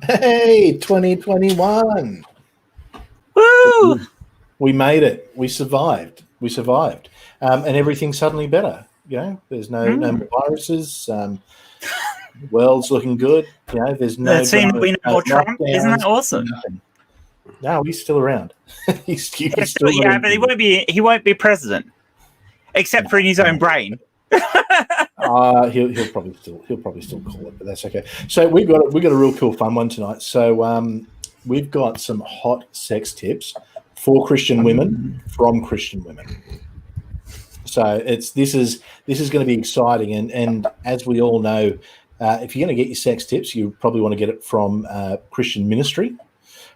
Hey, 2021. Woo! We made it. We survived. And everything's suddenly better. There's no more viruses. World's looking good. There's no. There seemed to be no more Trump. Isn't that awesome? Nothing. No, he's still around. he's still yeah, but he won't be president, except for in his own brain. He'll probably still call it, but that's okay. So we've got a real cool fun one tonight. So we've got some hot sex tips for Christian women from Christian women. So this is going to be exciting, and as we all know, if you're going to get your sex tips, you probably want to get it from Christian ministry,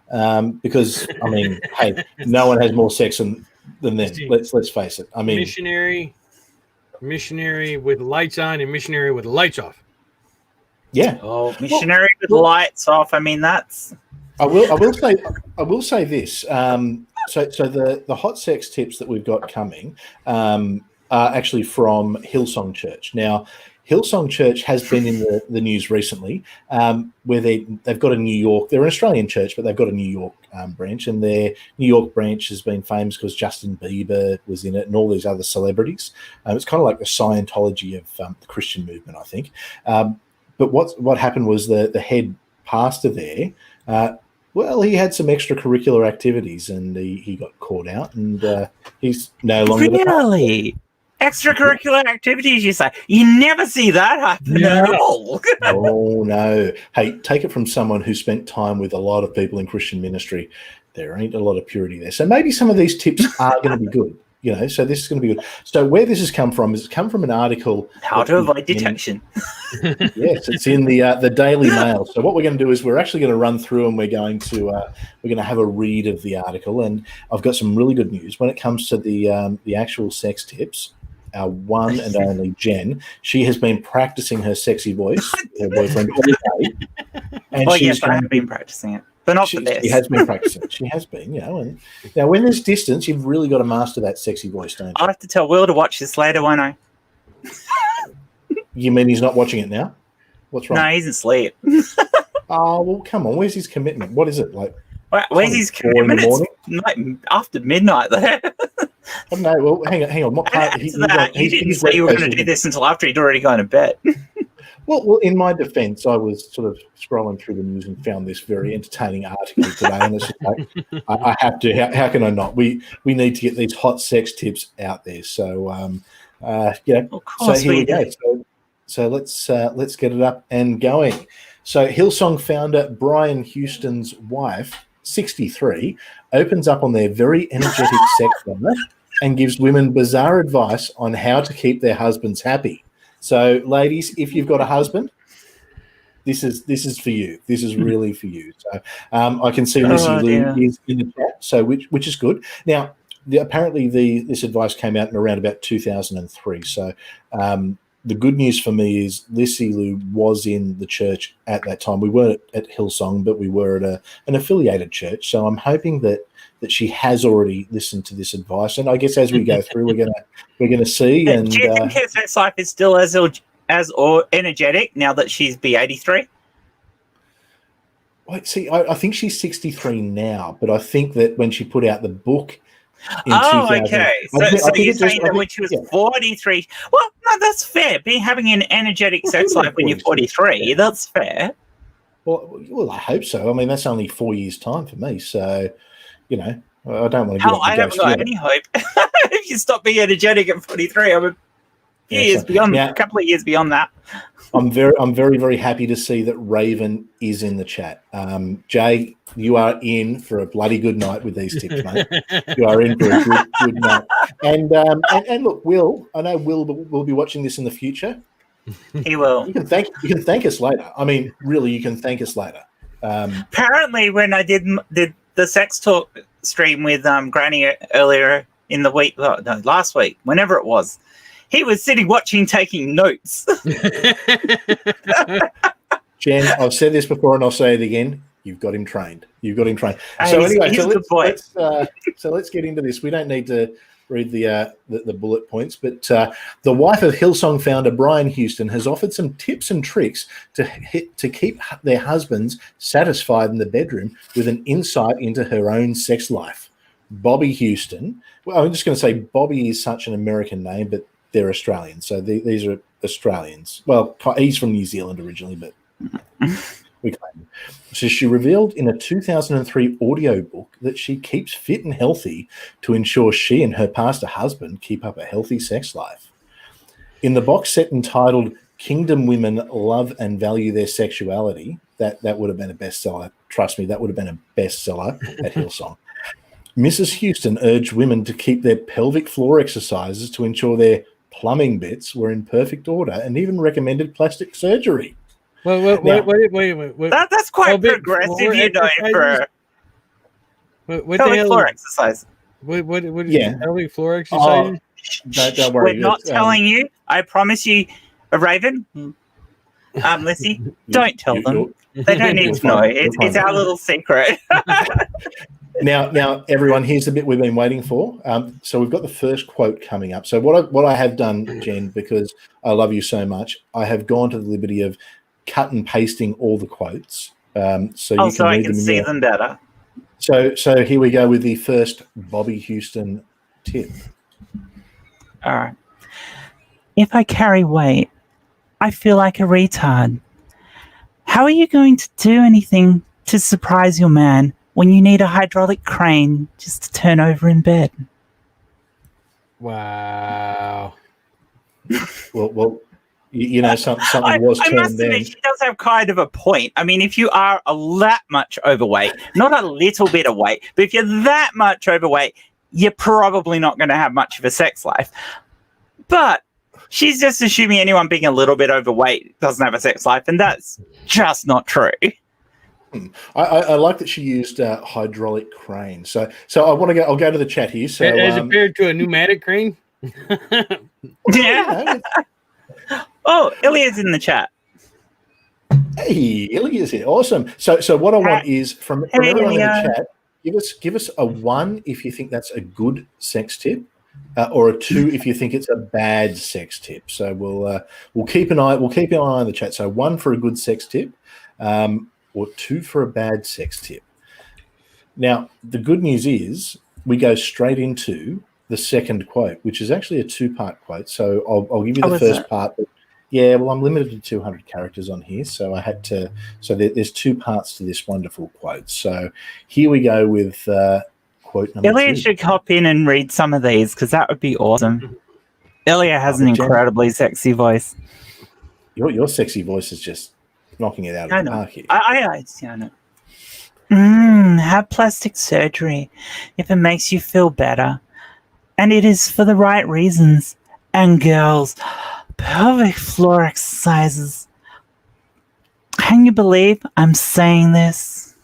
because I mean, hey, no one has more sex than them. Let's face it. I mean, missionary with lights on and missionary with lights off. Yeah. Oh, missionary with lights off. I mean, that's. I will say this. So the hot sex tips that we've got coming are actually from Hillsong Church. Now, Hillsong Church has been in the news recently, where they've got a New York. They're an Australian church, but they've got a New York branch, and their New York branch has been famous because Justin Bieber was in it and all these other celebrities. It's kind of like the Scientology of the Christian movement, I think. But what happened was the head pastor there. Well, he had some extracurricular activities, and he got caught out, and he's no longer really. Extracurricular activities, you say? You never see that happen at all. Oh, no. Hey, take it from someone who spent time with a lot of people in Christian ministry. There ain't a lot of purity there. So maybe some of these tips are going to be good. So this is going to be good. So where this has come from is it's come from an article. How to avoid detection. Yes, it's in the Daily Mail. So what we're going to do is we're actually going to run through, and we're going to have a read of the article. And I've got some really good news when it comes to the actual sex tips. Our one and only Jen, she has been practicing her sexy voice, her boyfriend, all day. And yes, I have been practicing it, but not for this. She has been practicing. She has been, And now, when there's distance, you've really got to master that sexy voice, don't you? I'll have to tell Will to watch this later, won't I? You mean he's not watching it now? What's wrong? No, he's asleep. Oh, well, come on. Where's his commitment? What is it like? Where's his commitment? It's like after midnight there. Oh, no, well, hang on. What part? You didn't say you were going to do this until after he'd already gone to bed. Well, in my defence, I was sort of scrolling through the news and found this very entertaining article today, and it's just like, I have to. How can I not? We need to get these hot sex tips out there. So, Of so here we go. So let's get it up and going. So Hillsong founder Brian Houston's wife, 63, opens up on their very energetic sex life and gives women bizarre advice on how to keep their husbands happy. So, ladies, if you've got a husband, this is for you. This is really for you. So, I can see Missy Lou is in the chat, so which is good. Now, apparently this advice came out in around about 2003. So, the good news for me is Lissy Lou was in the church at that time. We weren't at Hillsong, but we were at an affiliated church. So I'm hoping that she has already listened to this advice. And I guess as we go through, we're gonna see. And do you think her sex life is still as energetic now that she's B83? Wait, see, I think she's 63 now, but I think that when she put out the book. Okay. So you're saying that when she was 43, well, no, that's fair. Having an energetic sex life when you're 43, that's fair. Well, I hope so. I mean, that's only 4 years' time for me. So, I don't want to get I haven't got any hope. If you stop being energetic at 43, I'm a couple of years beyond that. I'm very, very happy to see that Raven is in the chat. Jay, you are in for a bloody good night with these tips, mate. You are in for a good night. And look, Will, I know Will will be watching this in the future. He will. You can thank us later. I mean, really, you can thank us later. Apparently, when I did the sex talk stream with Granny earlier in the week, last week, whenever it was, he was sitting watching, taking notes. Jen, I've said this before and I'll say it again. You've got him trained. So anyway, he's a good boy. So let's get into this. We don't need to the bullet points. But the wife of Hillsong founder Brian Houston has offered some tips and tricks to keep their husbands satisfied in the bedroom with an insight into her own sex life. Bobby Houston. Well, I'm just going to say Bobby is such an American name, but they're Australian. So these are Australians. Well, he's from New Zealand originally, but we claim him. So she revealed in a 2003 audio book that she keeps fit and healthy to ensure she and her pastor husband keep up a healthy sex life. In the box set entitled Kingdom Women Love and Value Their Sexuality, that would have been a bestseller. Trust me, that would have been a bestseller at Hillsong. Mrs. Houston urged women to keep their pelvic floor exercises to ensure their plumbing bits were in perfect order, and even recommended plastic surgery. Wait. That's quite progressive, you know, for pelvic floor exercise. What is pelvic floor exercise? Don't worry. We're not telling you. I promise you, Raven, Lizzie, don't tell them. They don't need to know. It's our little secret. Now, everyone, here's the bit we've been waiting for. So we've got the first quote coming up. So what I have done, Jen, because I love you so much, I have gone to the liberty of cut and pasting all the quotes. So I can see them better. So here we go with the first Bobby Houston tip. All right. If I carry weight, I feel like a retard. How are you going to do anything to surprise your man when you need a hydraulic crane just to turn over in bed? Wow. Well, you know, something was turned I must admit, she does have kind of a point. I mean, if you are that much overweight, not a little bit of weight, but if you're that much overweight, you're probably not going to have much of a sex life. But she's just assuming anyone being a little bit overweight doesn't have a sex life, and that's just not true. I like that she used hydraulic crane. So I'll go to the chat here. So as compared to a pneumatic crane. Yeah. Oh, Ilya's in the chat. Hey, Ilya's here. Awesome. So what I want is from everyone in the chat, give us a 1 if you think that's a good sex tip, or a 2 if you think it's a bad sex tip. So we'll keep an eye on the chat. So 1 for a good sex tip, or 2 for a bad sex tip. Now, the good news is we go straight into the second quote, which is actually a 2-part quote. So I'll give you the first part. Yeah, well, I'm limited to 200 characters on here, so I had to. So there's 2 parts to this wonderful quote. So here we go with quote number 2. Ilya should hop in and read some of these because that would be awesome. Ilya has an incredibly sexy voice. Your sexy voice is just knocking it out of the park here. I know. Have plastic surgery if it makes you feel better, and it is for the right reasons. And girls, pelvic floor exercises. Can you believe I'm saying this?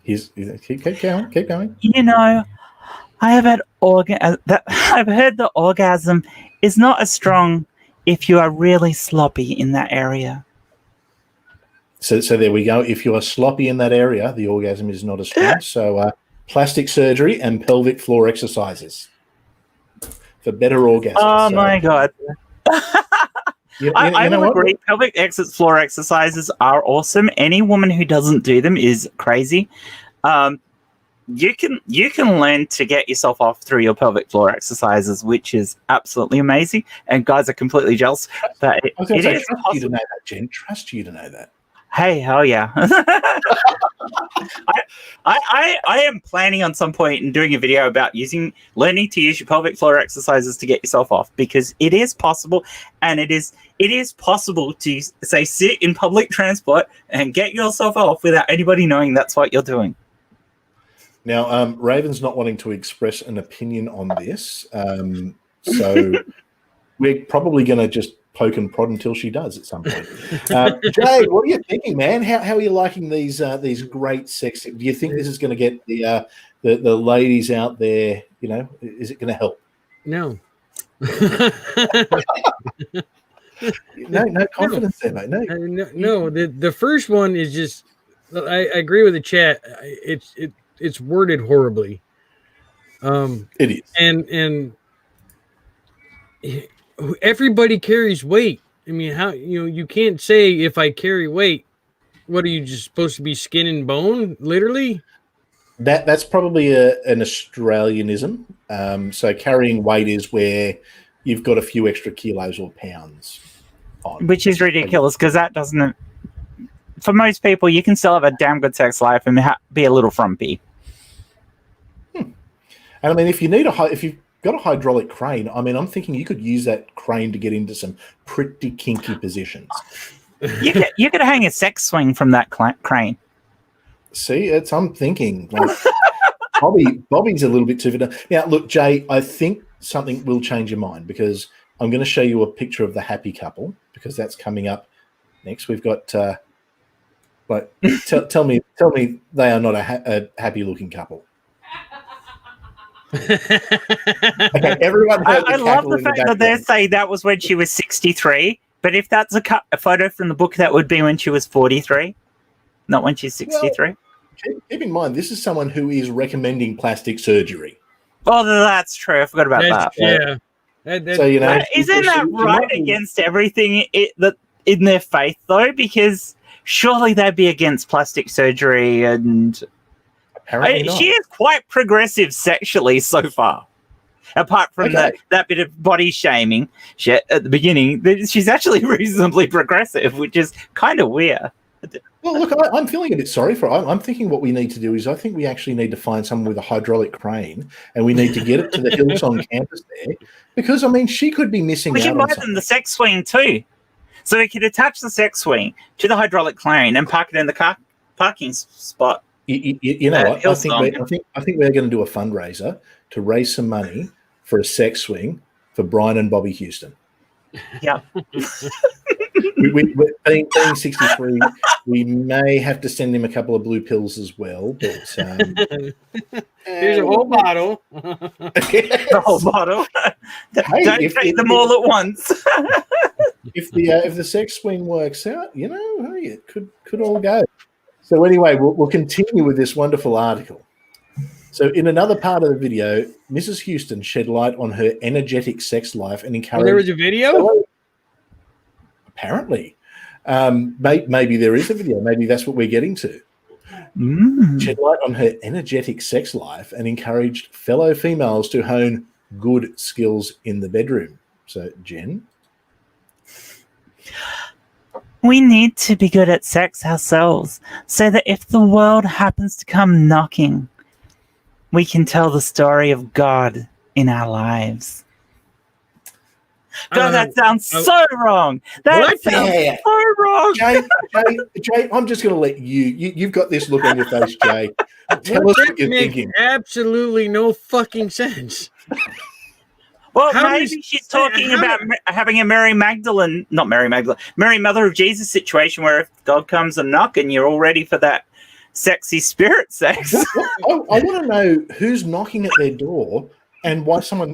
Keep going. You know, I have had I've heard the orgasm is not as strong if you are really sloppy in that area. So there we go. If you are sloppy in that area, the orgasm is not as strong. So plastic surgery and pelvic floor exercises for better orgasms. Oh my God. I will agree. Pelvic floor exercises are awesome. Any woman who doesn't do them is crazy. You can learn to get yourself off through your pelvic floor exercises, which is absolutely amazing. And guys are completely jealous. But it is trust you to know that, Jen. Trust you to know that. Hey, hell yeah. I am planning on some point in doing a video about learning to use your pelvic floor exercises to get yourself off, because it is possible, and it is possible to say sit in public transport and get yourself off without anybody knowing that's what you're doing. Now, Raven's not wanting to express an opinion on this, so we're probably going to just poke and prod until she does at some point. Jay, what are you thinking, man? How are you liking these great sex? Do you think this is going to get the ladies out there? You know, is it going to help? No. No confidence there, mate. No. The first one is just. I agree with the chat. It's worded horribly. It is. And everybody carries weight. I mean, how you can't say if I carry weight, what are you just supposed to be skin and bone, literally? That's probably an Australianism. So carrying weight is where you've got a few extra kilos or pounds on. Which is ridiculous because that doesn't. For most people, you can still have a damn good sex life and be a little frumpy. And I mean, if you've got a hydraulic crane, I mean, I'm thinking you could use that crane to get into some pretty kinky positions. You could hang a sex swing from that crane. See, I'm thinking like Bobby's a little bit too vanilla. Now, look, Jay, I think something will change your mind because I'm going to show you a picture of the happy couple because that's coming up next. We've got, tell me they are not a happy-looking couple. Okay, everyone. I love the fact that they're saying that was when she was 63. But if that's a photo from the book, that would be when she was 43, not when she's 63. Well, keep in mind, this is someone who is recommending plastic surgery. Oh, that's true. I forgot about that. Yeah. So isn't that right against everything in their faith, though? Because surely they'd be against plastic surgery, and apparently not. She is quite progressive sexually so far. Apart from that bit of body shaming shit at the beginning, she's actually reasonably progressive, which is kind of weird. Well, look, I'm feeling a bit sorry for her. I'm thinking what we need to do is I think we actually need to find someone with a hydraulic crane and we need to get it to the Hillsong campus there because, I mean, she could be missing out on something. We can buy them the sex swing too. So we could attach the sex swing to the hydraulic crane and park it in the parking spot. You know what? I think we're going to do a fundraiser to raise some money for a sex swing for Brian and Bobby Houston. Yeah. Being 63, we may have to send him a couple of blue pills as well. But here's a whole bottle. The whole bottle. Don't take them all at once. If the sex swing works out, hey, it could all go. So anyway, we'll continue with this wonderful article. So in another part of the video, Mrs. Houston shed light on her energetic sex life and encouraged... there was a video? Apparently. Maybe there is a video. Maybe that's what we're getting to. Shed light on her energetic sex life and encouraged fellow females to hone good skills in the bedroom. So, Jen? We need to be good at sex ourselves so that if the world happens to come knocking, we can tell the story of God in our lives. God, that sounds so wrong. That sounds so wrong. Jay, I'm just going to let you've got this look on your face, Jay. Tell us what you're thinking. Absolutely no fucking sense. Well, maybe she's talking about having a Mary Mother of Jesus situation where if God comes a knocking, you're all ready for that sexy spirit sex. I want to know who's knocking at their door and why someone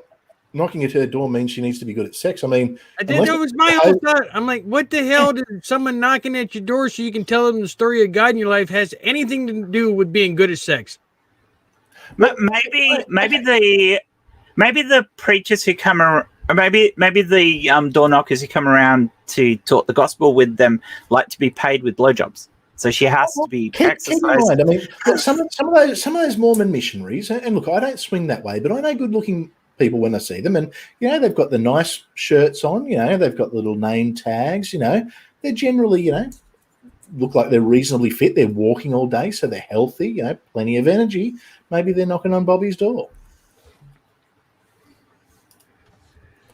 knocking at her door means she needs to be good at sex. I mean, that was my whole thought. I'm like, what the hell does someone knocking at your door so you can tell them the story of God in your life has anything to do with being good at sex? Maybe the preachers who come around, maybe the door knockers who come around to talk the gospel with them like to be paid with blowjobs. So she has to be exercised. I mean, some of those Mormon missionaries, and look, I don't swing that way, but I know good-looking people when I see them, and they've got the nice shirts on, they've got little name tags, they're generally, look like they're reasonably fit. They're walking all day, so they're healthy, plenty of energy. Maybe they're knocking on Bobby's door.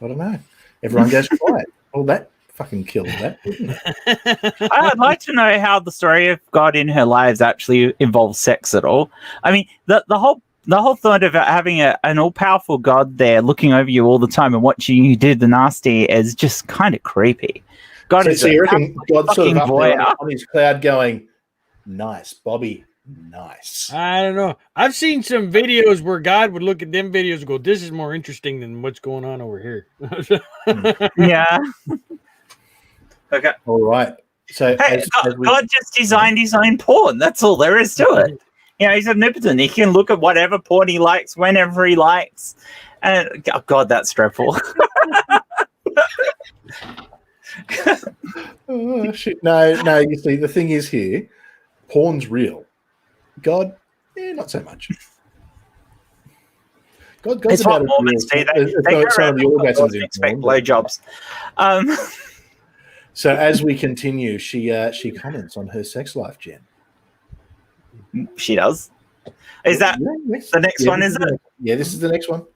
I don't know. Everyone goes quiet. Well, that fucking killed that, didn't it? I'd like to know how the story of God in her lives actually involves sex at all. I mean, the whole thought of having an all-powerful God there looking over you all the time and watching you do the nasty is just kind of creepy. God is you reckon God's sort of up there on his cloud going, nice, Bobby, nice. I don't know. I've seen some videos where God would look at them videos and go, this is more interesting than what's going on over here. Yeah. Okay. All right. So God just designed his own porn. That's all there is to it. He's omnipotent. He can look at whatever porn he likes whenever he likes. And oh God, that's dreadful. Oh, shit. No. You see, the thing is here, porn's real. God, not so much. God's It's what about Mormons do. They go around and expect blowjobs. So as we continue, she comments on her sex life, Jen. She does. Is that the next one, is it? Yeah, this is the next one.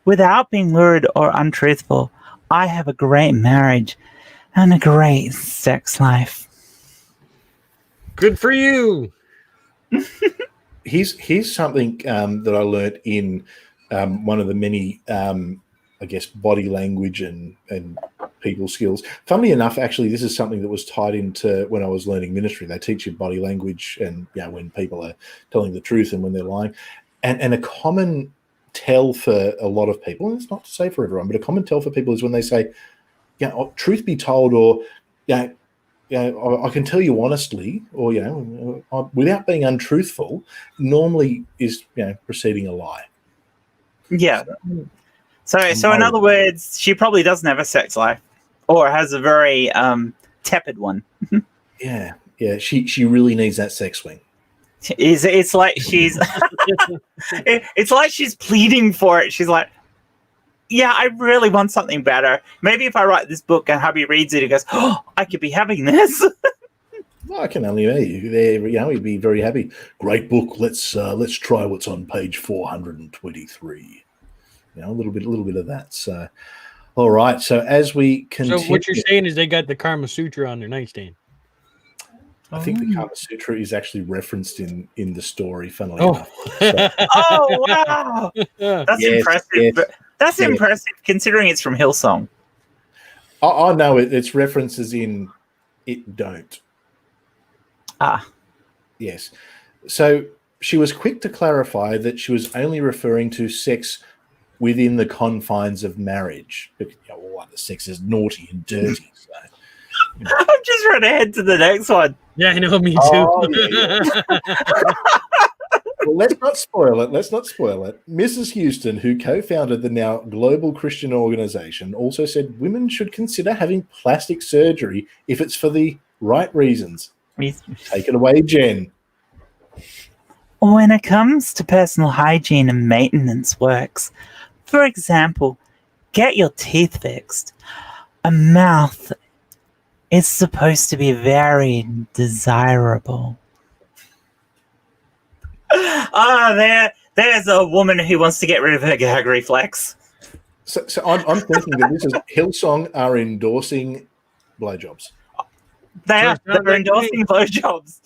Without being lurid or untruthful, I have a great marriage and a great sex life. Good for you. Here's something that I learnt in one of the many, I guess, body language and people skills. Funnily enough, actually, this is something that was tied into when I was learning ministry. They teach you body language and when people are telling the truth and when they're lying. And a common tell for a lot of people, and it's not to say for everyone, but a common tell for people is when they say, truth be told, or I can tell you honestly, or without being untruthful, normally is preceding a lie. Yeah. So in other words, she probably doesn't have a sex life, or has a very tepid one. Yeah. She really needs that sex swing. It's like she's it's like she's pleading for it. She's like, I really want something better. Maybe if I write this book and hubby reads it, he goes, I could be having this. Well, I can only imagine. There, he'd be very happy. Great book. Let's try what's on page 423. A little bit of that. So, all right. So as we continue, so what you're saying is they got the Kama Sutra on their nightstand. I think the Kama Sutra is actually referenced in the story, funnily enough. So, oh, wow. That's impressive. Yes. But that's impressive considering it's from Hillsong. I know it's references in It Don't. Ah. Yes. So she was quick to clarify that she was only referring to sex within the confines of marriage. But, the sex is naughty and dirty. So, I've just run ahead to the next one. Yeah, I know, me too. Oh, Well, let's not spoil it. Mrs. Houston, who co-founded the now global Christian organization, also said women should consider having plastic surgery if it's for the right reasons. Take it away, Jen. When it comes to personal hygiene and maintenance works, for example, get your teeth fixed. A mouth is supposed to be very desirable. There's a woman who wants to get rid of her gag reflex. So I'm thinking that this is Hillsong are endorsing blowjobs. They're endorsing blowjobs.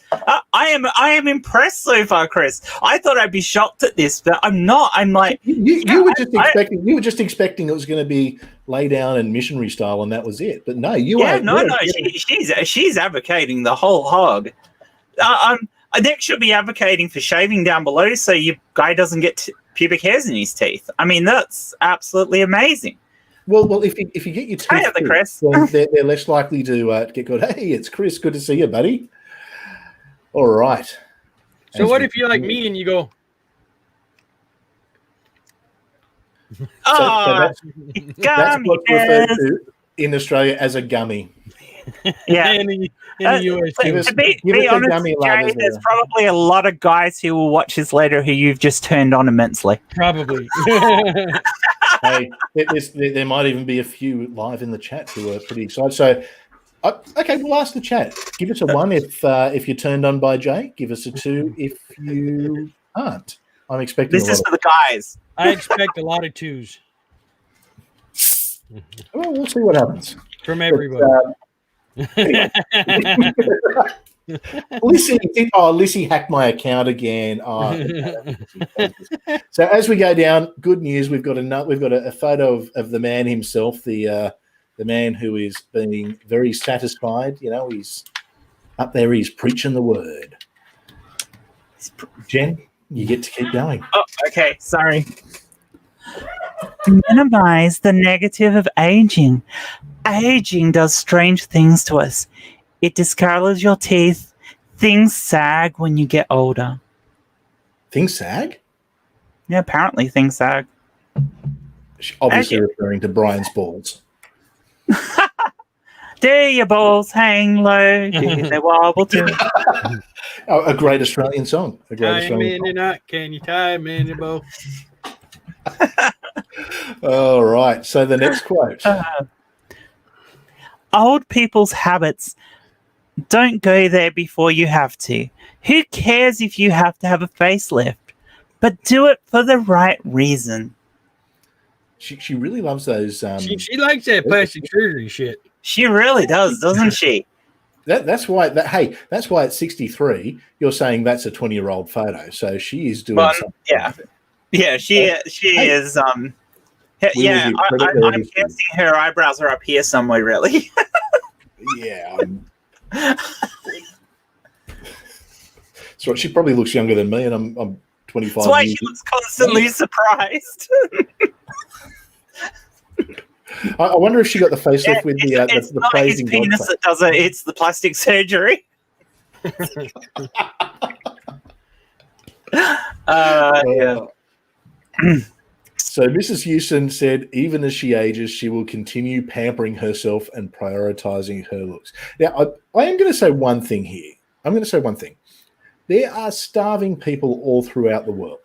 I am impressed so far, Chris. I thought I'd be shocked at this, but I'm not. I'm like you were just expecting it was going to be lay down and missionary style, and that was it. But no, she's advocating the whole hog. Nick should be advocating for shaving down below so your guy doesn't get pubic hairs in his teeth. I mean, that's absolutely amazing. Well, if you get your teeth Chris, then they're less likely to get good. Hey, it's Chris. Good to see you, buddy. All right. So what if you're like me and you go? That's what's referred to in Australia as a gummy. Yeah. in the US too. To be honest, Jay, there's probably a lot of guys who will watch this later who you've just turned on immensely. Probably. Hey, there might even be a few live in the chat who are pretty excited. So, okay, we'll ask the chat. Give us a 1 if you're turned on by Jay. Give us a 2 if you aren't. I'm expecting this is for the guys. I expect a lot of 2s. Well, we'll see what happens. From everybody. Lissy hacked my account again. So as we go down, good news. We've got a photo of the man himself, the man who is being very satisfied. He's up there. He's preaching the word. Jen, you get to keep going. Oh, okay. Sorry. Minimize the negative of aging. Aging does strange things to us. It discolors your teeth, Things sag when you get older. Things sag? Yeah, apparently things sag. Obviously referring to Brian's balls. Do your balls hang low? Do they wobble too? Oh, a great Australian song. A great Tie him Australian in song. a knot. Can you tie him in a bow? All right. So the next quote. Old people's habits don't go there before you have to. Who cares if you have to have a facelift? But do it for the right reason. She really loves those. She likes that plastic surgery shit. She really does, doesn't she? That's why at 63 you're saying that's a 20-year-old photo. So she is doing Well, something. yeah. Yeah, she is. Yeah, I'm guessing her eyebrows are up here somewhere. Really. Yeah. So she probably looks younger than me, and I'm 25. That's why she looks constantly surprised. I wonder if she got the facelift with it's the not his praising penis God that does it; it's the plastic surgery. Yeah. So Mrs. Houston said, even as she ages, she will continue pampering herself and prioritizing her looks. Now, I am going to say one thing here. I'm going to say one thing. There are starving people all throughout the world.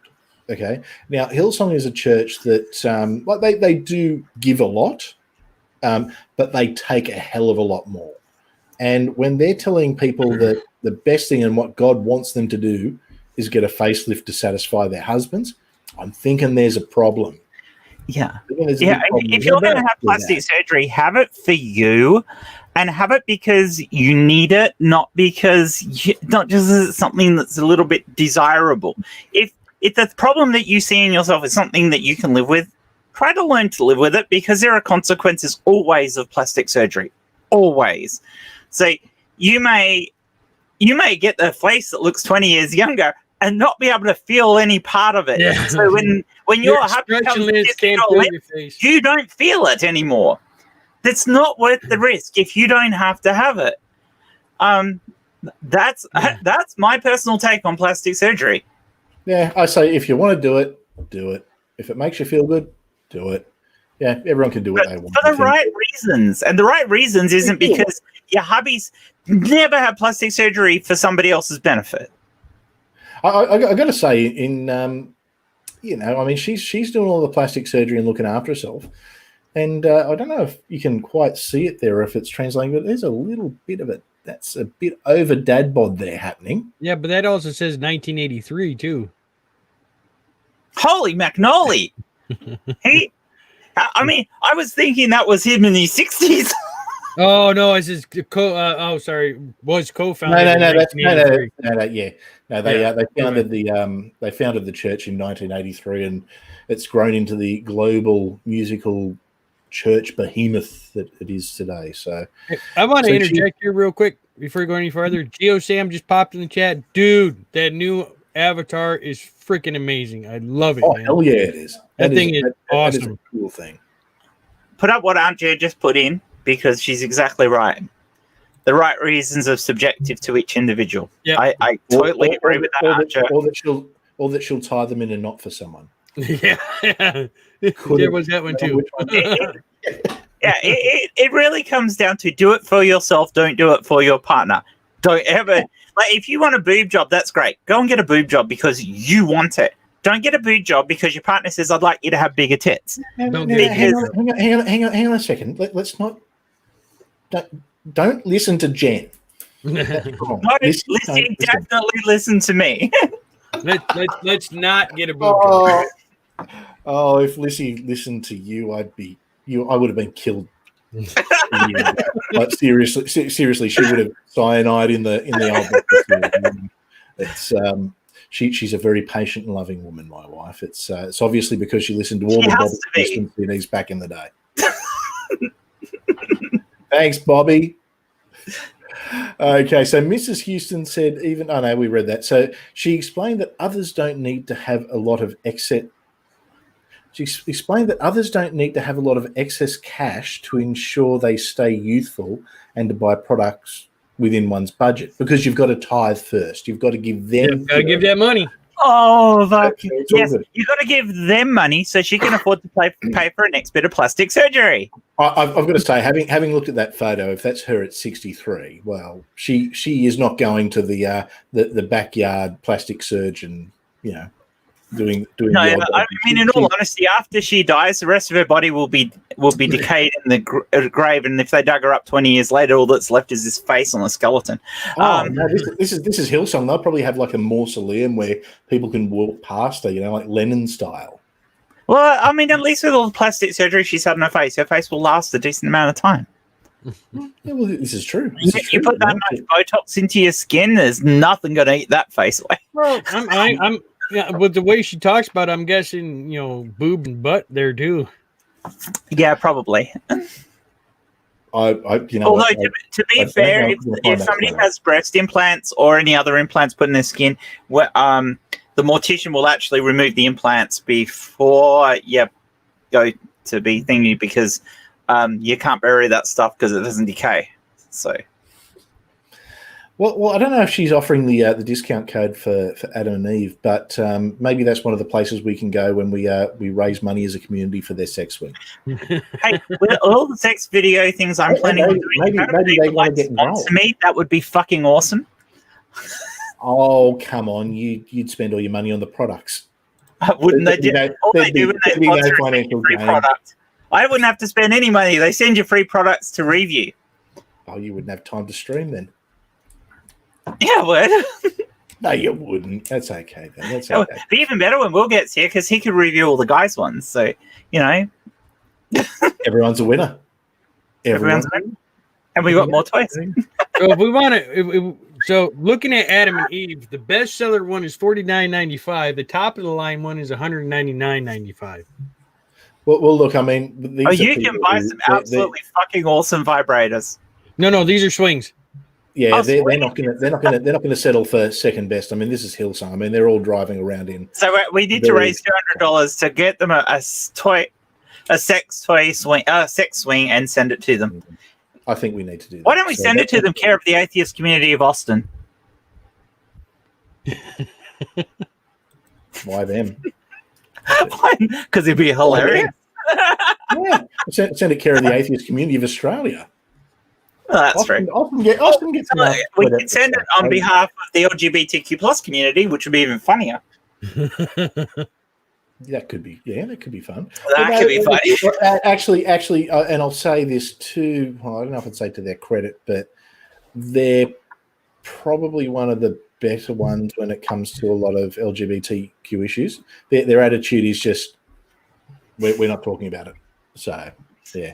Okay. Now, Hillsong is a church that they do give a lot, but they take a hell of a lot more. And when they're telling people that the best thing and what God wants them to do is get a facelift to satisfy their husbands, I'm thinking there's a problem. Yeah. Yeah. If you're going to have plastic surgery, have it for you, and have it because you need it, not just as it's something that's a little bit desirable. If the problem that you see in yourself is something that you can live with, try to learn to live with it, because there are consequences always of plastic surgery. Always. So you may get the face that looks 20 years younger and not be able to feel any part of it. Yeah. So when your hub becomes you don't feel it anymore. That's not worth the risk if you don't have to have it. That's my personal take on plastic surgery. Yeah, I say if you want to do it, do it. If it makes you feel good, do it. Yeah, everyone can do what they want. For the right reasons. And the right reasons isn't because your hubbies never have plastic surgery for somebody else's benefit. I got to say, she's doing all the plastic surgery and looking after herself. And I don't know if you can quite see it there, if it's translating, but there's a little bit of it. That's a bit over dad bod there happening. Yeah, but that also says 1983 too. Holy McNally! I was thinking that was him in his 60s. Oh no, it's his was co-founder. They founded the church in 1983, and it's grown into the global musical church behemoth that it is today. So I want to interject here real quick before we go any further. Geo Sam just popped in the chat. Dude, that new avatar is freaking amazing. I love it. Oh, man. hell yeah, it is. That thing is awesome. That is a cool thing. Put up what Aunt Jo just put in, because she's exactly right. The right reasons are subjective to each individual. Yeah, I totally agree with that, Aunt Jo. Or that she'll tie them in a knot for someone. Yeah. There was that one too. It really comes down to do it for yourself, don't do it for your partner. Don't ever, if you want a boob job, that's great. Go and get a boob job because you want it. Don't get a boob job because your partner says, I'd like you to have bigger tits. Hang on a second. Let's not. Don't listen to Jen. No, Lissy definitely listen to me. Let's not get a boob job. Oh, if Lissy listened to you, I would have been killed. Like seriously, she would have cyanide in the old. It's she's a very patient and loving woman, my wife. It's obviously because she listened to all the Bobby CDs back in the day. Thanks, Bobby. Okay, so Mrs. Houston said, we read that. So she explained that others don't need to have a lot of excess. She explained that others don't need to have a lot of excess cash to ensure they stay youthful and to buy products within one's budget because you've got to tithe first. You've got to give them. Gotta give that money. Oh, fuck. It's all Yes, good. you got to give them money so she can afford to pay for her next bit of plastic surgery. I've got to say, having looked at that photo, if that's her at 63, well, she is not going to the backyard plastic surgeon, doing. No, I mean, in all honesty, after she dies, the rest of her body will be decayed in the grave, and if they dug her up 20 years later, all that's left is this face on a skeleton. No, this is Hillsong. They'll probably have like a mausoleum where people can walk past her, like Lenin style. Well, I mean, at least with all the plastic surgery she's had on her face will last a decent amount of time. Yeah, well, this is true. You put that much Botox into your skin, there's nothing going to eat that face away. Well, I'm yeah, with the way she talks about it, I'm guessing, boob and butt there too. Yeah, probably. Although to be fair, if somebody has breast implants or any other implants put in their skin, the mortician will actually remove the implants before you go to be thingy because you can't bury that stuff because it doesn't decay. So. Well, I don't know if she's offering the discount code for Adam and Eve, but maybe that's one of the places we can go when we raise money as a community for their sex swing. Hey, with all the sex video things I'm planning on doing, maybe they want to get involved. To me, that would be fucking awesome. Oh, come on! You'd spend all your money on the products, wouldn't they? All they do when they sponsor a free product. I wouldn't have to spend any money. They send you free products to review. Oh, you wouldn't have time to stream then. Yeah, I would. No, you wouldn't. That's okay then. That's okay. It'd be even better when Will gets here because he could review all the guys' ones. So, everyone's a winner. Everyone's a winner. And we got more toys. So if we want to, so looking at Adam and Eve, the bestseller one is $49.95. The top of the line one is $199.95. Well, look, I mean, you can buy some absolutely fucking awesome vibrators. No, these are swings. Yeah, they're not gonna settle for second best. I mean, this is Hillsong. I mean, they're all driving around in. So we need to raise $200 to get them a sex swing, and send it to them. I think we need to do that. Why don't we send it to them? Care of the atheist community of Austin. Why them? Because it'd be hilarious. Yeah, send it care of the atheist community of Australia. That's right. Austin gets enough. We can send it on behalf of the LGBTQ plus community, which would be even funnier. That could be fun. That could be funny. Actually, and I'll say this too. Well, I don't know if I'd say to their credit, but they're probably one of the better ones when it comes to a lot of LGBTQ issues. Their attitude is just we're not talking about it. So yeah.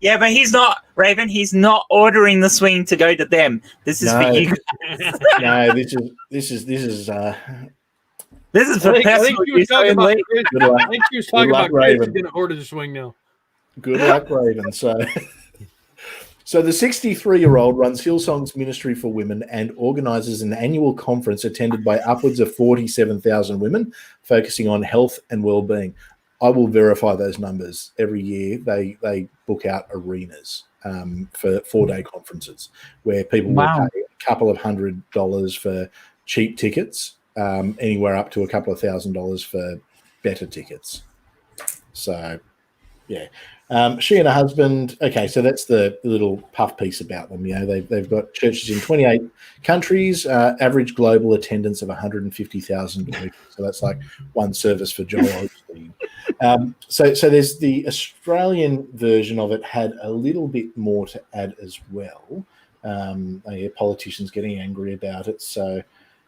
Yeah, but he's not, Raven. He's not ordering the swing to go to them. This is for you. No, this is for personal use only. I think she was talking about Chris is going to order the swing now. Good luck, Raven. So the 63-year-old runs Hillsong's Ministry for Women and organises an annual conference attended by upwards of 47,000 women, focusing on health and well-being. I will verify those numbers. Every year they book out arenas for 4-day conferences where people will pay a couple of $100 for cheap tickets, anywhere up to a couple of $1,000 for better tickets. So, yeah. She and her husband, okay, so that's the little puff piece about them. They've got churches in 28 countries, average global attendance of 150,000 a week. So that's like one service for Joel Osteen. So there's the Australian version of it had a little bit more to add as well. Politicians getting angry about it. So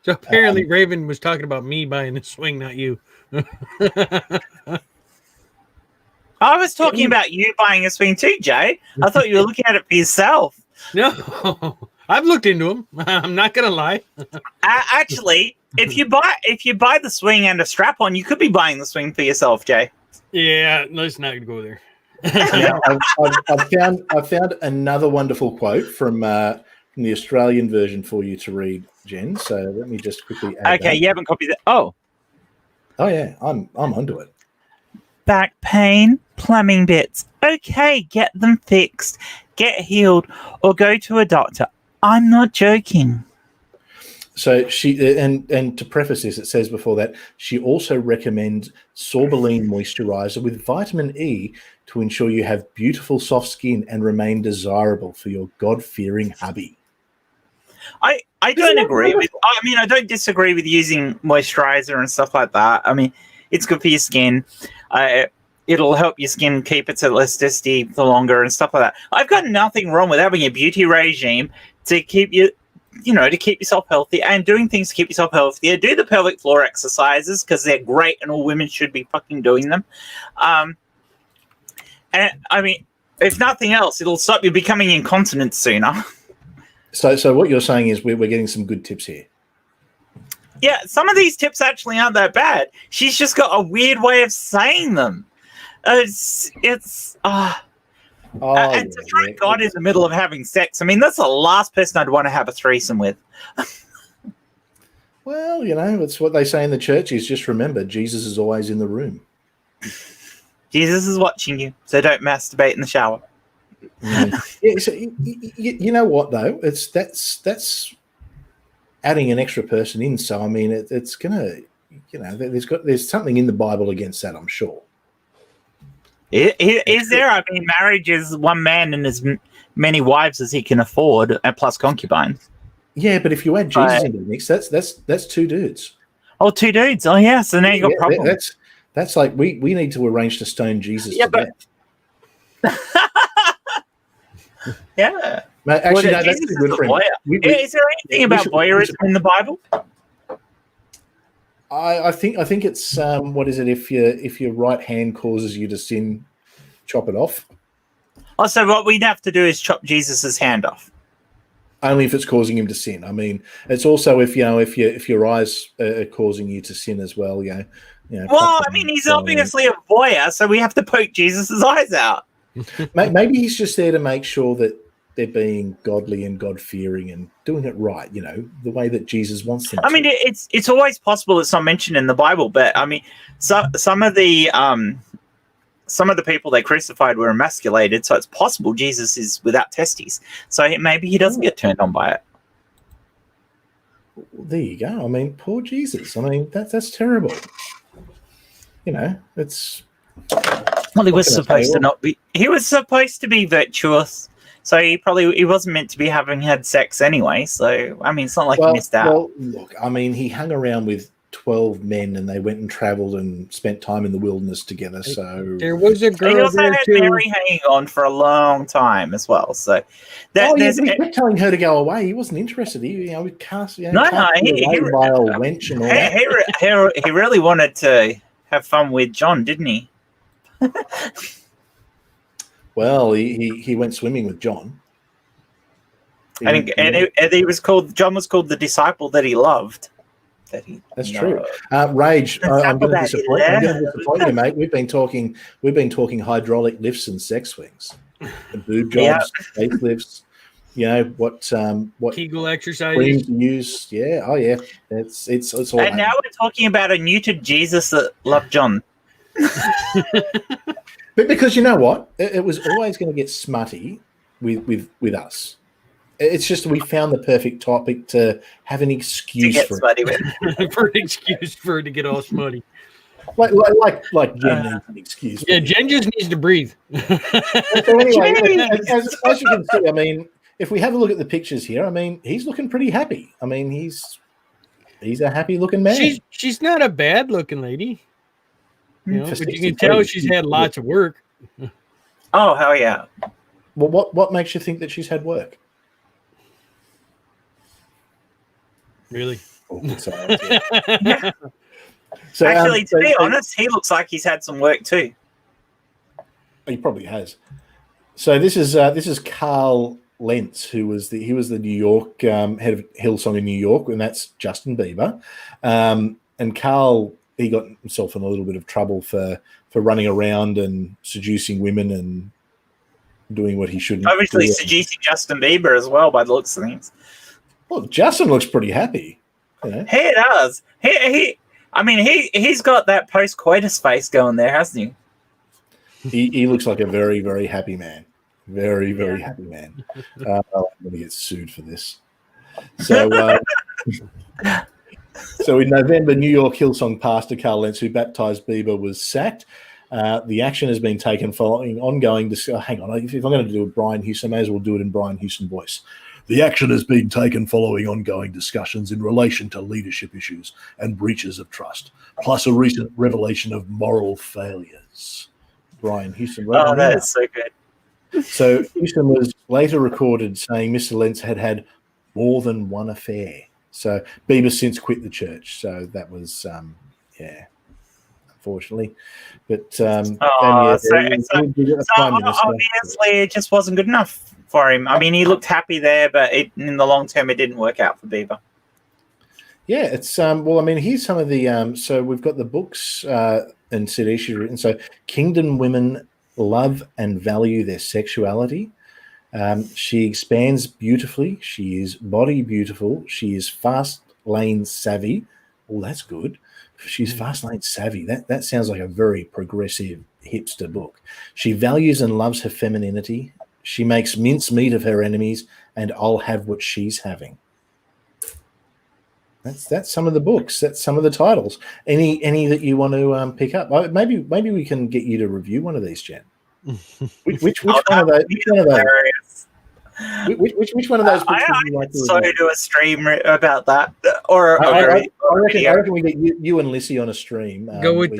apparently Raven was talking about me buying the swing, not you. I was talking about you buying a swing too, Jay. I thought you were looking at it for yourself. No, I've looked into them. I'm not gonna lie. Actually, if you buy the swing and a strap on, you could be buying the swing for yourself, Jay. Yeah, let's not go there. Now, I found another wonderful quote from the Australian version for you to read, Jen. So let me just quickly add that. You haven't copied that. Oh yeah, I'm onto it. Back pain, plumbing bits. Okay, get them fixed, get healed, or go to a doctor. I'm not joking. So she and to preface this, it says before that she also recommends Sorbolene moisturizer with vitamin E to ensure you have beautiful soft skin and remain desirable for your God-fearing hubby. I don't agree with. I mean, I don't disagree with using moisturizer and stuff like that. I mean, it's good for your skin. It'll help your skin keep its elasticity for longer and stuff like that. I've got nothing wrong with having a beauty regime to keep you, to keep yourself healthy and doing things to keep yourself healthier. Do the pelvic floor exercises because they're great and all women should be fucking doing them. And I mean, if nothing else, it'll stop you becoming incontinent sooner. So what you're saying is we're getting some good tips here. Yeah, some of these tips actually aren't that bad. She's just got a weird way of saying them. And to throw God in the middle of having sex, I mean, that's the last person I'd want to have a threesome with. Well, it's what they say in the church is just remember, Jesus is always in the room. Jesus is watching you, so don't masturbate in the shower. Yeah, so you know what though? That's adding an extra person in. So I mean, it's gonna, there's something in the Bible against that, I'm sure. Is there? I mean, marriage is one man and as many wives as he can afford, and plus concubines. Yeah, but if you add Jesus into the mix, that's two dudes. Oh, two dudes. Oh, yeah. So now you got problems. That's like we need to arrange to stone Jesus to death. Yeah. Actually, no, that's a good friend. Is there anything about voyeurism in the Bible? I think it's what is it? If your right hand causes you to sin, chop it off. Oh, so what we'd have to do is chop Jesus's hand off. Only if it's causing him to sin. I mean, it's also if your eyes are causing you to sin as well. Well, I mean, he's obviously a voyeur, so we have to poke Jesus's eyes out. Maybe he's just there to make sure that they're being godly and God-fearing and doing it right, the way that Jesus wants them to. I mean, it's always possible it's not mentioned in the Bible, but I mean, some of the people they crucified were emasculated, so it's possible Jesus is without testes. So maybe he doesn't get turned on by it. There you go. I mean, poor Jesus. I mean, that's terrible. It's... Well, he was supposed to not be. He was supposed to be virtuous, so he wasn't meant to be having had sex anyway. So I mean, it's not like he missed out. Well, look, I mean, he hung around with 12 men, and they went and travelled and spent time in the wilderness together. So there was a girl. He also had Mary hanging on for a long time as well. So he kept telling her to go away. He wasn't interested. He cast. He by a wench and all that. He really wanted to have fun with John, didn't he? Well, he went swimming with John. He was called John was called the disciple that he loved. That's true. Rage, I'm going to disappoint you, mate. We've been talking hydraulic lifts and sex swings, and boob jobs, faith lifts. What Kegel exercises use? Yeah. Oh yeah. It's all. And now we're talking about a neutered Jesus that loved John. But because you know what, it was always going to get smutty with us. It's just we found the perfect topic to have an excuse for it. For an excuse for it to get all smutty. Like Jen needs an excuse. Yeah, Jen just needs to breathe. So anyway, as you can see, I mean, if we have a look at the pictures here, I mean, he's looking pretty happy. I mean, he's a happy looking man. She's not a bad looking lady. But you can tell she's had lots of work. Oh, hell yeah. Well, what makes you think that she's had work? Really? Oh, sorry, yeah. So, actually, to be honest, he looks like he's had some work too. He probably has. So this is Carl Lentz, who was the New York head of Hillsong in New York, and that's Justin Bieber. And Carl, he got himself in a little bit of trouble for running around and seducing women and doing what he shouldn't. Obviously, seducing Justin Bieber as well, by the looks of things. Well, Justin looks pretty happy. He does. He's got that post-coitus face going there, hasn't he? He looks like a very, very happy man. Very, very happy man. I'm going to get sued for this. So, so in November, New York Hillsong pastor Carl Lentz, who baptized Bieber, was sacked. The action has been taken following ongoing. Hang on, if I'm going to do a Brian Houston, I may as well do it in Brian Houston voice. The action has been taken following ongoing discussions in relation to leadership issues and breaches of trust, plus a recent revelation of moral failures. Brian Houston. Oh, that is so good. So Houston was later recorded saying Mr. Lentz had more than one affair. So Bieber since quit the church. So that was, unfortunately. But so obviously it just wasn't good enough for him. I mean, he looked happy there, but in the long term, it didn't work out for Bieber. Yeah, it's well, I mean, here's some of the so we've got the books and CDs she's written. So Kingdom Women Love and Value Their Sexuality. She expands beautifully. She is body beautiful. She is fast lane savvy. Oh, that's good. She's fast lane savvy. That sounds like a very progressive hipster book. She values and loves her femininity. She makes mincemeat of her enemies, and I'll have what she's having. That's some of the books. That's some of the titles. Any that you want to pick up? Maybe we can get you to review one of these, Jen. Which one of those? Which one of those? Which one of those books would you like to review? Do a stream about that, or I reckon we get you and Lissy on a stream. Go with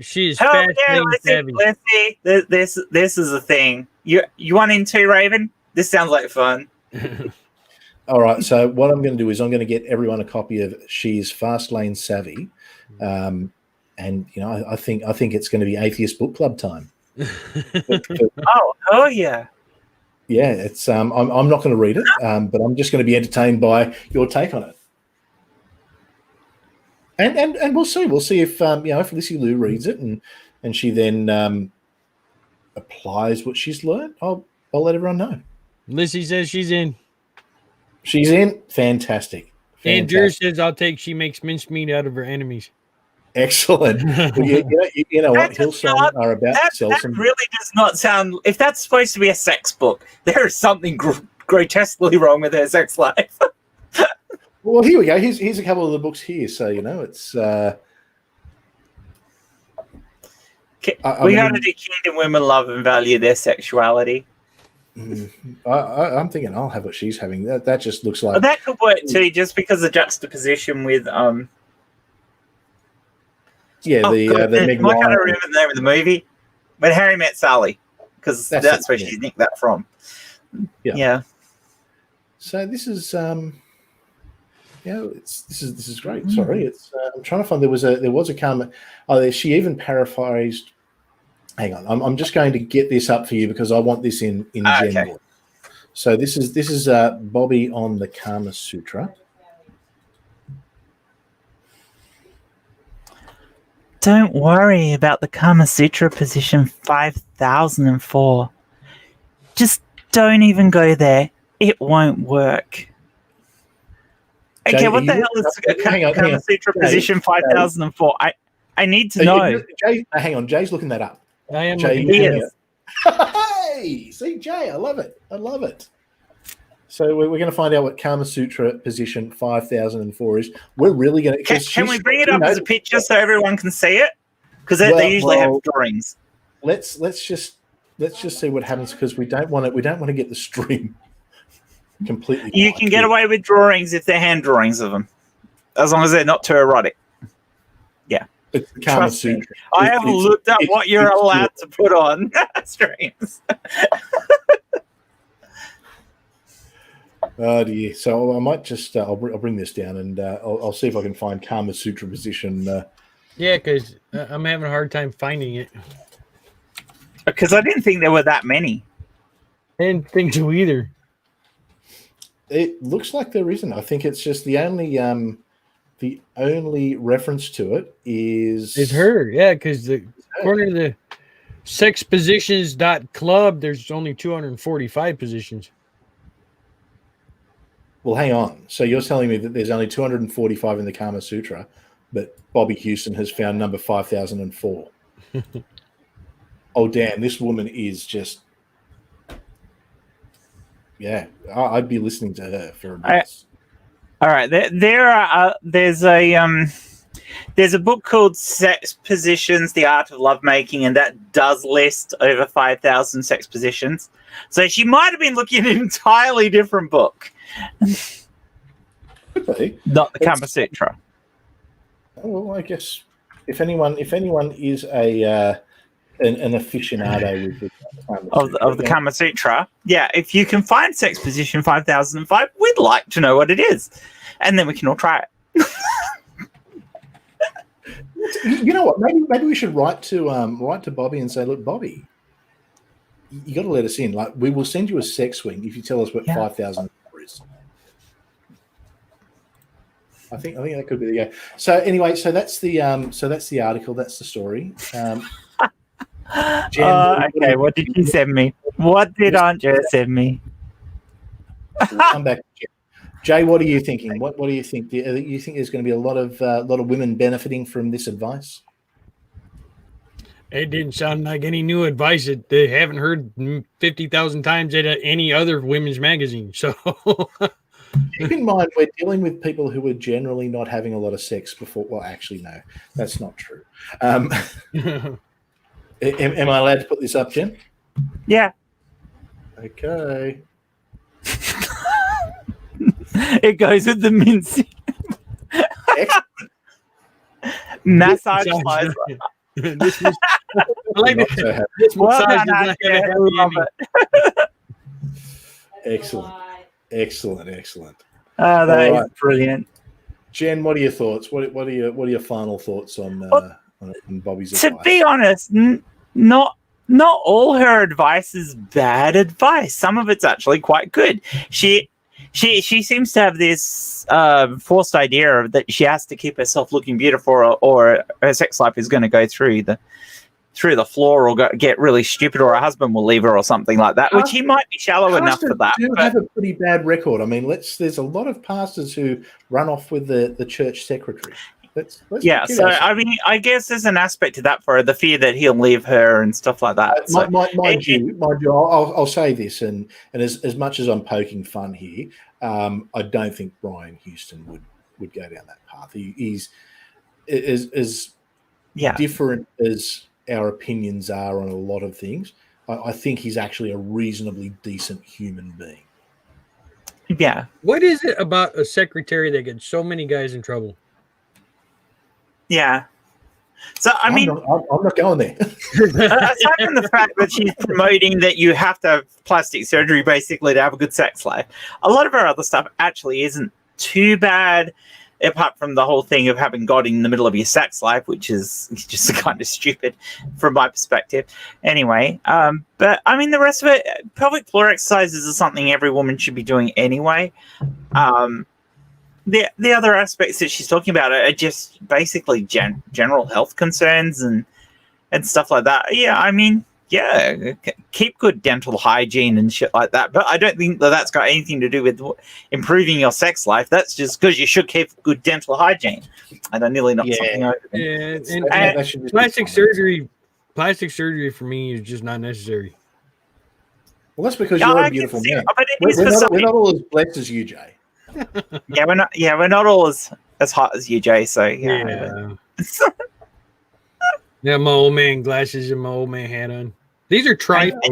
she's fast savvy. Lissy, this is a thing. You want into Raven? This sounds like fun. All right, so what I'm going to do is I'm going to get everyone a copy of She's Fast Lane Savvy, and I think it's going to be Atheist Book Club time. Oh yeah, it's I'm not going to read it, but I'm just going to be entertained by your take on it, and we'll see if if Lissy Lou reads it and she then applies what she's learned. I'll let everyone know. Lissy says she's in. She's in. Fantastic. And Drew says, I'll take she makes mincemeat out of her enemies. Excellent. Well, you know what? Hillsong are about to sell some. That really does not sound. If that's supposed to be a sex book, there is something grotesquely wrong with her sex life. Well, here we go. Here's a couple of the books here. So, it's. We got to do Kingdom Women Love and Value Their Sexuality. I'm thinking I'll have what she's having. That just looks like that could work too, just because of juxtaposition with the Meg Ryan. I can't remember the name of the movie, but Harry Met Sally, because that's where she nicked that from. Yeah. So this is this is great. Sorry, I'm trying to find there was a comment. She even paraphrased. Hang on, I'm just going to get this up for you because I want this in general. Okay. So this is Bobby on the Kama Sutra. Don't worry about the Kama Sutra position 5004. Just don't even go there. It won't work. Okay, Jay, what the hell is Kama Sutra position 5004? I need to know. Jay, hang on, Jay's looking that up. I am. Jay, hey, see, Jay, I love it. So we're going to find out what Kama Sutra position 5004 is. We're really going to. Can we bring it up as a picture so everyone can see it? Because they usually have drawings. Let's just see what happens because we don't want to get the stream completely. You can get away with drawings if they're hand drawings of them, as long as they're not too erotic. Yeah. Trust me, I have looked up what you're allowed to put on streams. Oh dear! So I might just I'll bring this down and I'll see if I can find Kama Sutra position. Yeah, because I'm having a hard time finding it. Because I didn't think there were that many. I didn't think so either. It looks like there isn't. I think it's just the only reference to it is her. Yeah, because according to the sexpositions.club, there's only 245 positions. Well, hang on. So you're telling me that there's only 245 in the Kama Sutra, but Bobby Houston has found number 5004. Oh, damn. This woman is just Yeah, I'd be listening to her for advice. All right, there's a book called Sex Positions: The Art of Lovemaking, and that does list over 5,000 sex positions. So she might have been looking at an entirely different book, Could be. not the Kama Sutra. Well, I guess if anyone is an aficionado with the Kama Sutra, yeah, if you can find sex position 5005, we'd like to know what it is, and then we can all try it. You know what? Maybe we should write to Bobby and say, look, Bobby, you got to let us in. Like, we will send you a sex swing if you tell us what 5,000 is. I think that could be the go. So anyway, so that's the article. That's the story. Jen, okay, what did you send me? What did Aunt Jo send me? We'll come back to Jen. Jay, what are you thinking? What do you think? Do you think there's going to be a lot of women benefiting from this advice? It didn't sound like any new advice that they haven't heard 50,000 times at any other women's magazine. So keep in mind, we're dealing with people who are generally not having a lot of sex before. Well, actually, no, that's not true. Am I allowed to put this up, Jen? Yeah. Okay. It goes with the mincing. Massage slides. This was, I like Not so happy. this Well massage done, is Aunt like a Jo. happy Love ending. Excellent. Oh, that All is right. brilliant. Jen, what are your thoughts? What are your final thoughts on Bobby's To advice? be honest, not all her advice is bad advice. Some of it's actually quite good. She seems to have this forced idea that she has to keep herself looking beautiful, or her sex life is going to go through the floor, or get really stupid, or her husband will leave her, or something like that. Which he might be shallow enough for that. Do But have a pretty bad record. I mean, there's a lot of pastors who run off with the church secretary. Let's yeah, get so ourselves- I mean, I guess there's an aspect to that for her, the fear that he'll leave her and stuff like that. So, mind you, I'll say this, and as much as I'm poking fun here, I don't think Brian Houston would go down that path. He's as different as our opinions are on a lot of things. I think he's actually a reasonably decent human being. yeah. What is it about a secretary that gets so many guys in trouble? Yeah. So, I mean, I'm not going there. aside from the fact that she's promoting that you have to have plastic surgery basically to have a good sex life, a lot of her other stuff actually isn't too bad, apart from the whole thing of having God in the middle of your sex life, which is just kind of stupid from my perspective. Anyway, but I mean, the rest of it, pelvic floor exercises is something every woman should be doing anyway. The other aspects that she's talking about are just basically general health concerns and stuff like that. Yeah, I mean, yeah, keep good dental hygiene and shit like that. But I don't think that's got anything to do with improving your sex life. That's just because you should keep good dental hygiene. And I nearly knocked something over. And That should just be plastic fine. surgery for me is just not necessary. Well, that's because Yeah, you're I a can beautiful see man. it, but it is for some We're not people. all as blessed as you, Jay. We're not all as hot as you, Jay. So yeah. Yeah, my old man glasses and my old man hat on. These are And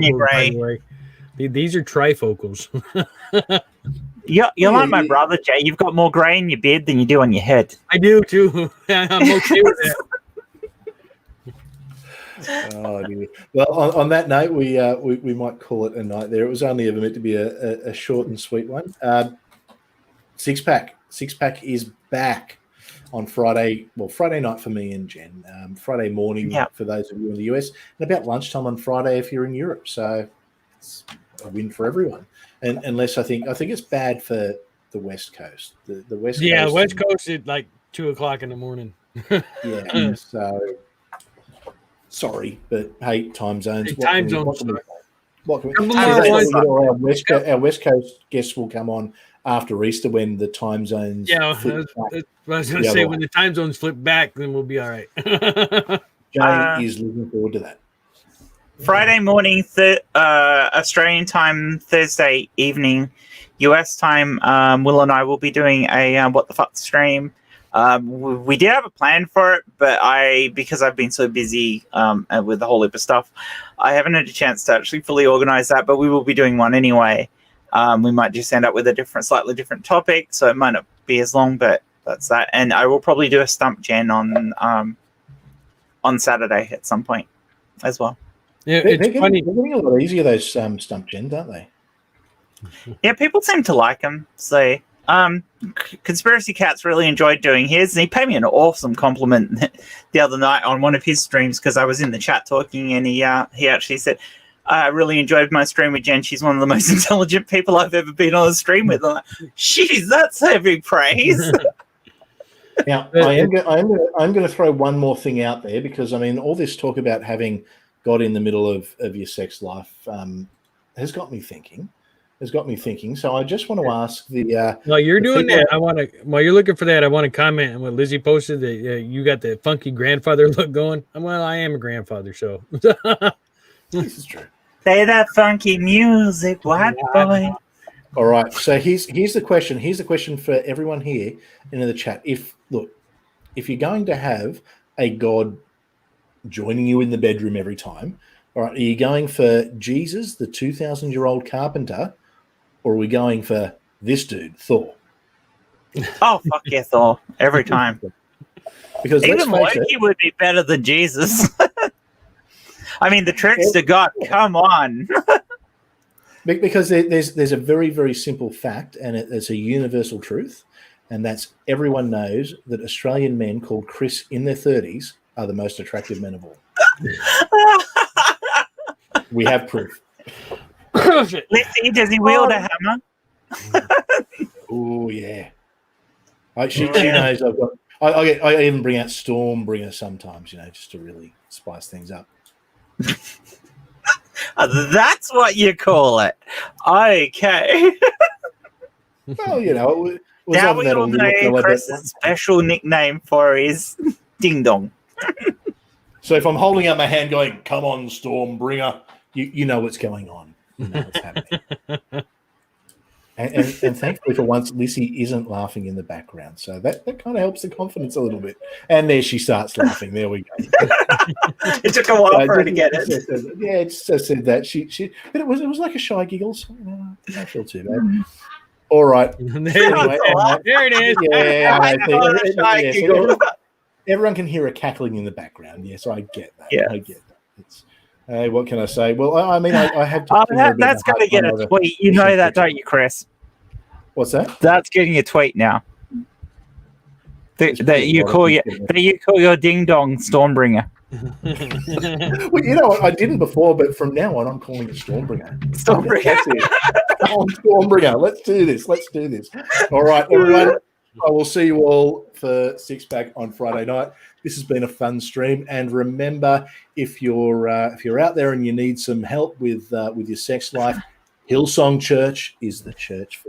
you're trifocals, by gray. the way. These are trifocals. You're like my brother, Jay. You've got more grey in your beard than you do on your head. I do too. I'm okay with that. Oh, dear. Well, on that note, we might call it a night there. It was only ever meant to be a short and sweet one. Six pack is back on Friday. Well, Friday night for me and Jen. Friday morning for those of you in the US, and about lunchtime on Friday if you're in Europe. So it's a win for everyone. And unless I think it's bad for the West Coast. The West Coast. Yeah, West Coast at like 2:00 in the morning. Yeah. So sorry, but hey, time zones. Time zones. What can we Number one. our West Coast guests will come on after Easter when the time zones. Yeah, flip back. I was going the to say other when way. the time zones flip back, then we'll be all right. Jane is looking forward to that. Friday morning, Australian time, Thursday evening, US time. Will and I will be doing a what the fuck stream. We did have a plan for it, but because I've been so busy with a whole heap of stuff, I haven't had a chance to actually fully organize that. But we will be doing one anyway. We might just end up with a slightly different topic, so it might not be as long, but that's that. And I will probably do a Stump Gen on Saturday at some point as well. Yeah, They're it's getting, funny. they're getting a lot easier, those Stump Gens, aren't they? Yeah, people seem to like them. So, Conspiracy Cat's really enjoyed doing his, and he paid me an awesome compliment the other night on one of his streams because I was in the chat talking, and he actually said, "I really enjoyed my stream with Jen. She's one of the most intelligent people I've ever been on a stream with." I'm like, "Jeez, that's heavy praise." Now, I'm going to throw one more thing out there because, I mean, all this talk about having God in the middle of your sex life has got me thinking. So I just want to ask the While you're the doing people- that, while you're looking for that, I want to comment on what Lizzie posted that you got the funky grandfather look going. Well, I am a grandfather, so. This is true. Play that funky music, white boy. All right. So here's the question. Here's the question for everyone here in the chat. If you're going to have a God joining you in the bedroom every time, all right, are you going for Jesus, the 2,000-year-old carpenter, or are we going for this dude, Thor? Oh, fuck yeah, Thor. Every time. Because let's Even face Loki it, would be better than Jesus. I mean, the tricks to God, come on. because there's a very, very simple fact, and it's a universal truth, and that's everyone knows that Australian men called Chris in their 30s are the most attractive men of all. We have proof. Let's see, does he wield a hammer? Oh yeah. She knows I've got. I even bring out Stormbringer sometimes, just to really spice things up. That's what you call it. Okay. Well, it was Now other we than all a little fella know that- Chris's special nickname for his ding dong. So if I'm holding up my hand going, "Come on, Stormbringer," you know what's going on. You know what's happening. And thankfully for once, Lissy isn't laughing in the background. So that kind of helps the confidence a little bit. And there she starts laughing. There we go. It took a while for her to get it. Yeah, it just said that. But it was like a shy giggle. So, I don't feel too bad. All right. Anyway, There it is. Yeah, I know. call it a shy giggle. Everyone can hear a cackling in the background. Yes, I get that. Yeah. I get that. Hey, what can I say? Well, I mean, I have to. That's going to get a tweet. You know that, don't you, Chris? What's that? That's getting a tweet now. That you call your ding dong Stormbringer. Well, you know what? I didn't before, but from now on, I'm calling it Stormbringer. Stormbringer. That's it. Come on, Stormbringer. Let's do this. All right, everyone. I will see you all for Six Pack on Friday night. This has been a fun stream, and remember, if you're out there and you need some help with your sex life, Hillsong Church is the church for